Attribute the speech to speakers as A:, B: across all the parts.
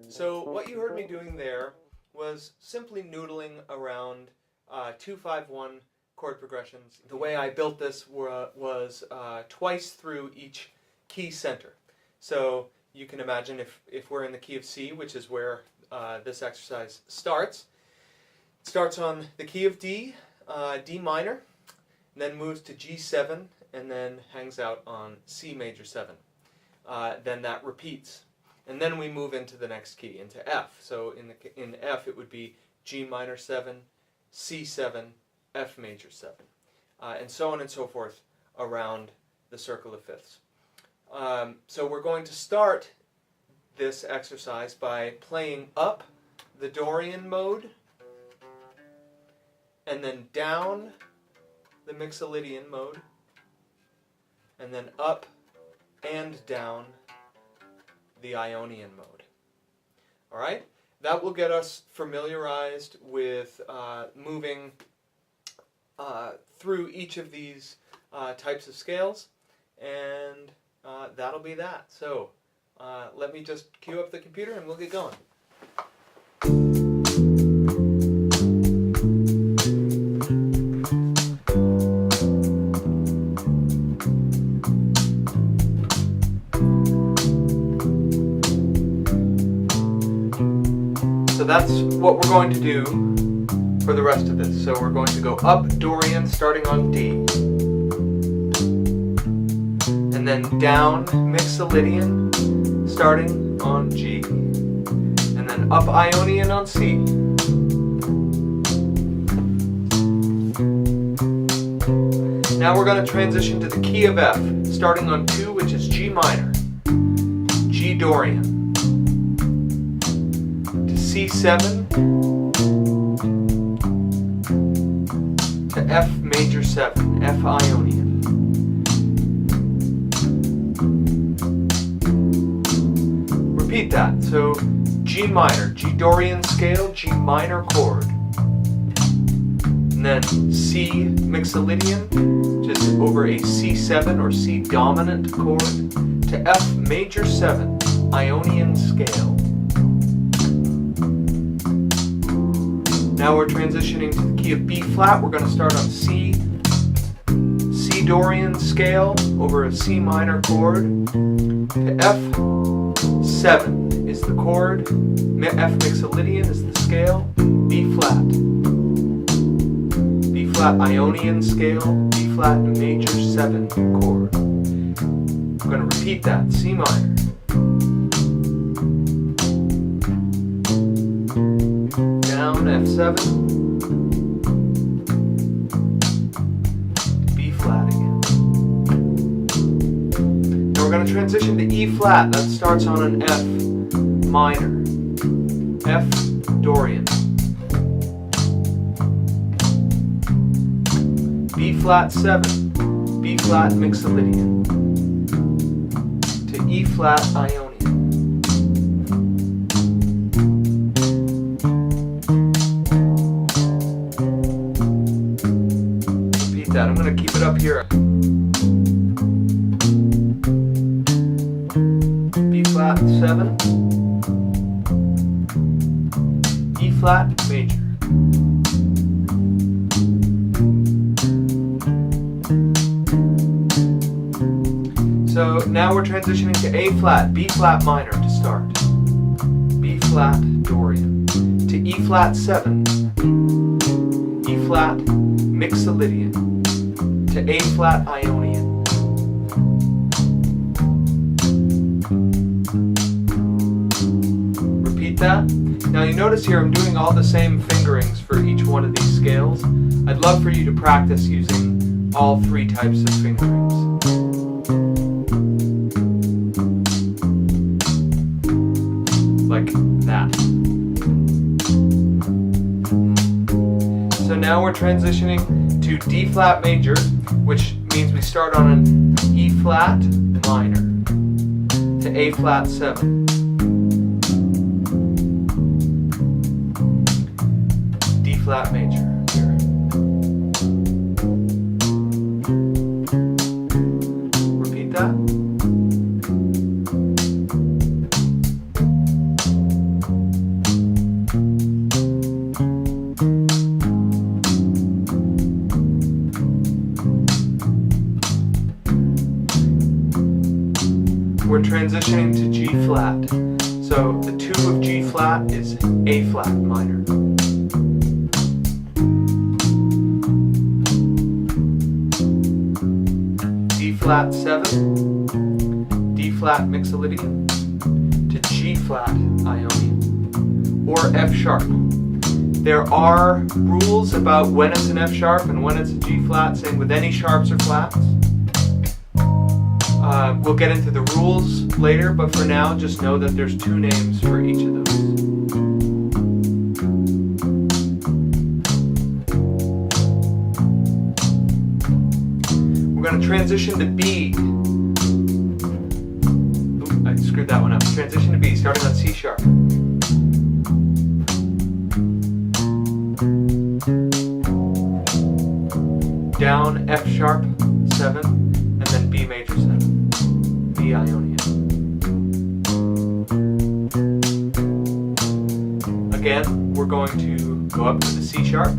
A: So what you heard me doing there was simply noodling around 2-5-1 chord progressions. The way I built this was twice through each key center. So you can imagine if we're in the key of C, which is where this exercise starts. It starts on the key of D, D minor, and then moves to G7, and then hangs out on C major 7. Then that repeats. And then we move into the next key, into F. So in F it would be G minor 7, C7, F major 7, and so on and so forth around the circle of fifths. So we're going to start this exercise by playing up the Dorian mode and then down the Mixolydian mode and then up and down the Ionian mode. All right? That will get us familiarized with moving through each of these types of scales, and that'll be that. So let me just cue up the computer and we'll get going. So that's what we're going to do for the rest of this. So we're going to go up Dorian starting on D, and then down Mixolydian starting on G, and then up Ionian on C, now we're going to transition to the key of F starting on 2, which is G minor, G Dorian, C7 to F major 7, F Ionian. Repeat that. So G minor, G Dorian scale, G minor chord. And then C Mixolydian, which is over a C7 or C dominant chord, to F major 7, Ionian scale. Now we're transitioning to the key of B flat. We're going to start on C, C Dorian scale over a C minor chord to F7 is the chord, F Mixolydian is the scale, B flat Ionian scale, B flat major 7 chord. We're going to repeat that, C minor, down F7, B flat again. Now we're going to transition to E flat. That starts on an F minor, F Dorian, B flat 7, B flat Mixolydian, to E flat Ionian. I'm going to keep it up here. B flat 7, E flat major. So now we're transitioning to A flat, B flat minor to start. flat Dorian, to E flat 7, E flat Mixolydian, to A flat Ionian. Repeat that. Now you notice here I'm doing all the same fingerings for each one of these scales. I'd love for you to practice using all three types of fingerings. Like that. So now we're transitioning to D flat major, which means we start on an E flat minor to A flat 7. D flat major here. Repeat that. We're transitioning to G flat. So the 2 of G flat is A flat minor. D flat 7, D flat Mixolydian, to G flat Ionian, or F sharp. There are rules about when it's an F sharp and when it's a G flat, same with any sharps or flats. We'll get into the rules later, but for now, just know that there's 2 names for each of those. We're going to transition to B. Oop, I screwed that one up. Transition to B, starting on C sharp. Down F sharp 7, and then B major 7. B Ionian. Again, we're going to go up to the C sharp,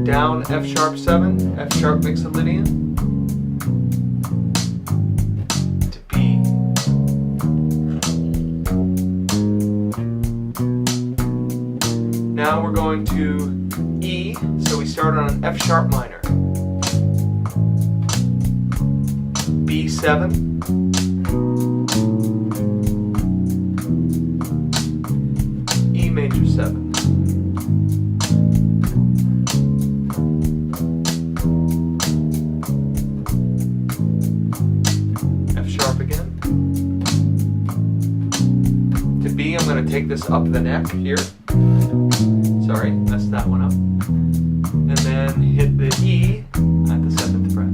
A: down F sharp 7, F sharp Mixolydian, to B. Now we're going to E, so we start on an F sharp minor. B7, E major 7, F sharp again. To B, I'm going to take this up the neck here. Sorry, messed that one up. And then hit the E at the 7th fret.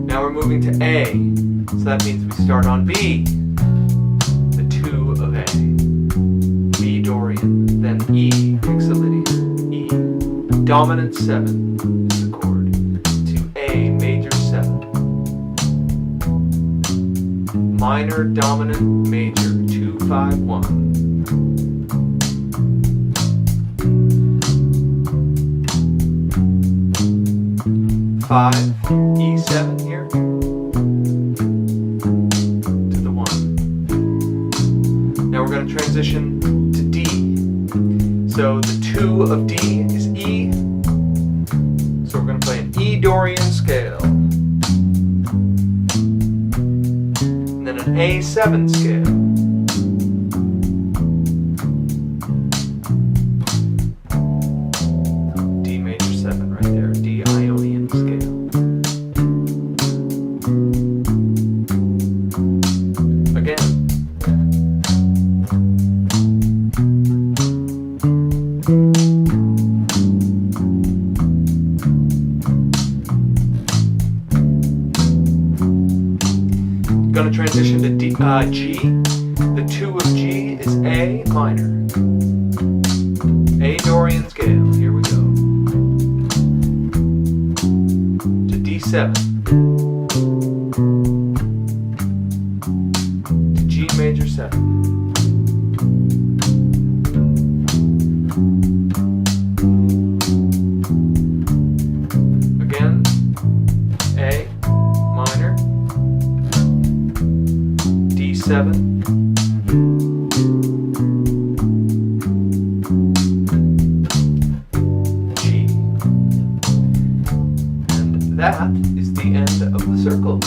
A: Now we're moving to A, so that means we start on B, the 2 of A, B Dorian, then E Mixolydian, E, dominant 7 is the chord, to A major 7, minor dominant major 2 5 1. 5, E7 here, to the 1. Now we're going to transition to D. So the 2 of D is E, so we're going to play an E Dorian scale, and then an A7 scale, D major 7 right there, D Ionian scale. Going to transition to D, G. The 2 of G is A minor. A Dorian scale. Here we go. To D7. To G major 7. Again. 7, G. And that is the end of the circle.